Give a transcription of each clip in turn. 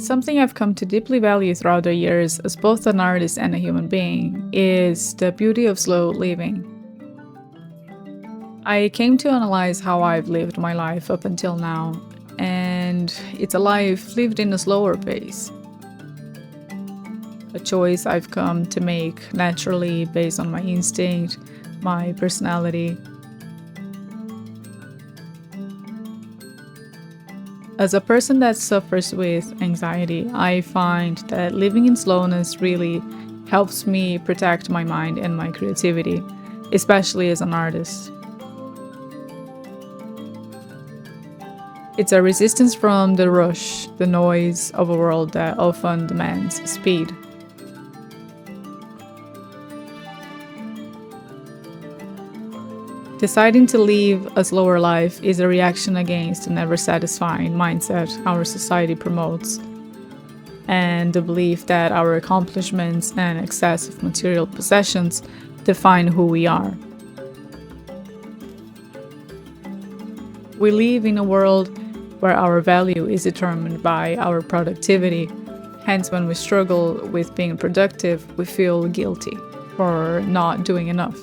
Something I've come to deeply value throughout the years as both an artist and a human being is the beauty of slow living. I came to analyze how I've lived my life up until now, and it's a life lived in a slower pace. A choice I've come to make naturally based on my instinct, my personality. As a person that suffers with anxiety, I find that living in slowness really helps me protect my mind and my creativity, especially as an artist. It's a resistance from the rush, the noise of a world that often demands speed. Deciding to live a slower life is a reaction against the never-satisfying mindset our society promotes, and the belief that our accomplishments and excess of material possessions define who we are. We live in a world where our value is determined by our productivity. Hence, when we struggle with being productive, we feel guilty for not doing enough.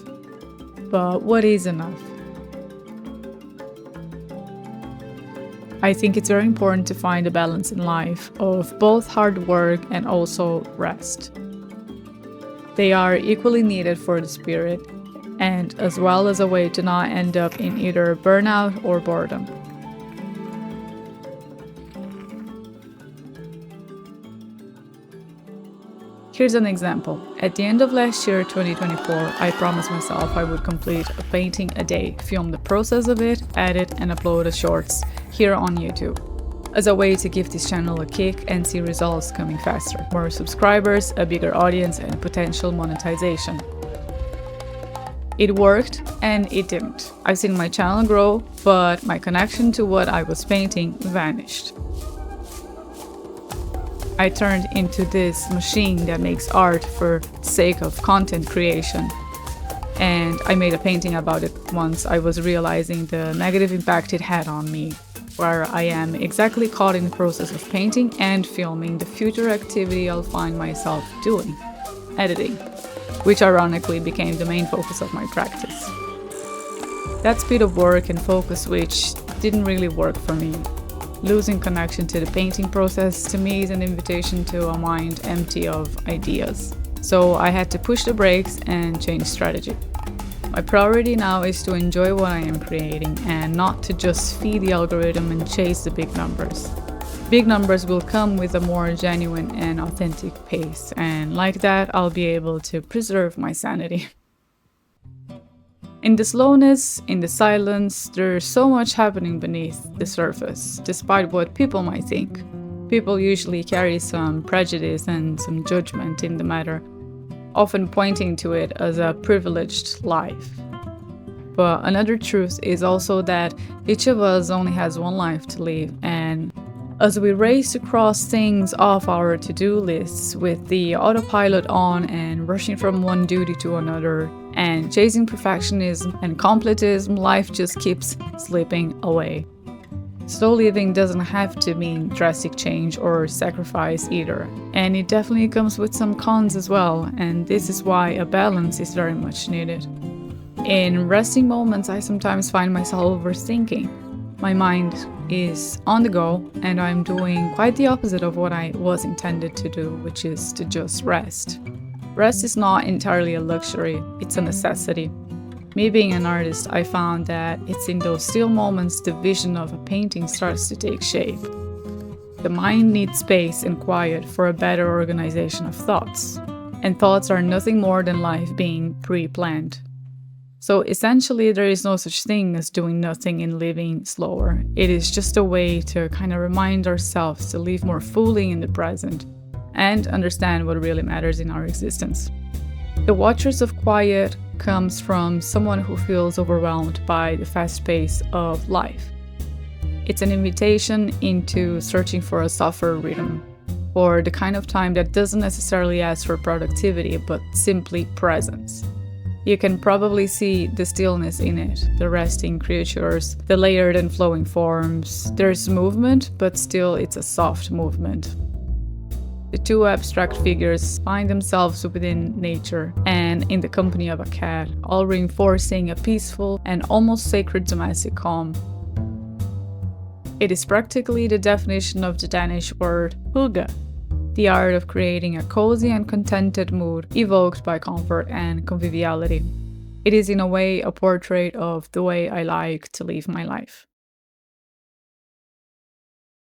But what is enough? I think it's very important to find a balance in life of both hard work and also rest. They are equally needed for the spirit, and as well as a way to not end up in either burnout or boredom. Here's an example. At the end of last year, 2024, I promised myself I would complete a painting a day, film the process of it, edit and upload the shorts here on YouTube, as a way to give this channel a kick and see results coming faster. More subscribers, a bigger audience and potential monetization. It worked and it didn't. I've seen my channel grow, but my connection to what I was painting vanished. I turned into this machine that makes art for the sake of content creation. And I made a painting about it once I was realizing the negative impact it had on me, where I am exactly caught in the process of painting and filming the future activity I'll find myself doing, editing, which ironically became the main focus of my practice. That speed of work and focus switch didn't really work for me. Losing connection to the painting process to me is an invitation to a mind empty of ideas. So I had to push the brakes and change strategy. My priority now is to enjoy what I am creating and not to just feed the algorithm and chase the big numbers. Big numbers will come with a more genuine and authentic pace, and like that I'll be able to preserve my sanity. In the slowness, in the silence, there's so much happening beneath the surface, despite what people might think. People usually carry some prejudice and some judgment in the matter, often pointing to it as a privileged life. But another truth is also that each of us only has one life to live, and as we race to cross things off our to-do lists with the autopilot on and rushing from one duty to another and chasing perfectionism and completism, life just keeps slipping away. Slow living doesn't have to mean drastic change or sacrifice either, and it definitely comes with some cons as well, and this is why a balance is very much needed. In resting moments, I sometimes find myself overthinking. My mind is on the go, and I'm doing quite the opposite of what I was intended to do, which is to just rest. Rest is not entirely a luxury, it's a necessity. Me being an artist, I found that it's in those still moments the vision of a painting starts to take shape. The mind needs space and quiet for a better organization of thoughts. And thoughts are nothing more than life being pre-planned. So essentially, there is no such thing as doing nothing and living slower. It is just a way to kind of remind ourselves to live more fully in the present and understand what really matters in our existence. The Watchers of Quiet comes from someone who feels overwhelmed by the fast pace of life. It's an invitation into searching for a softer rhythm, or the kind of time that doesn't necessarily ask for productivity, but simply presence. You can probably see the stillness in it, the resting creatures, the layered and flowing forms. There's movement, but still it's a soft movement. The two abstract figures find themselves within nature and in the company of a cat, all reinforcing a peaceful and almost sacred domestic calm. It is practically the definition of the Danish word hygge, the art of creating a cozy and contented mood evoked by comfort and conviviality. It is in a way a portrait of the way I like to live my life.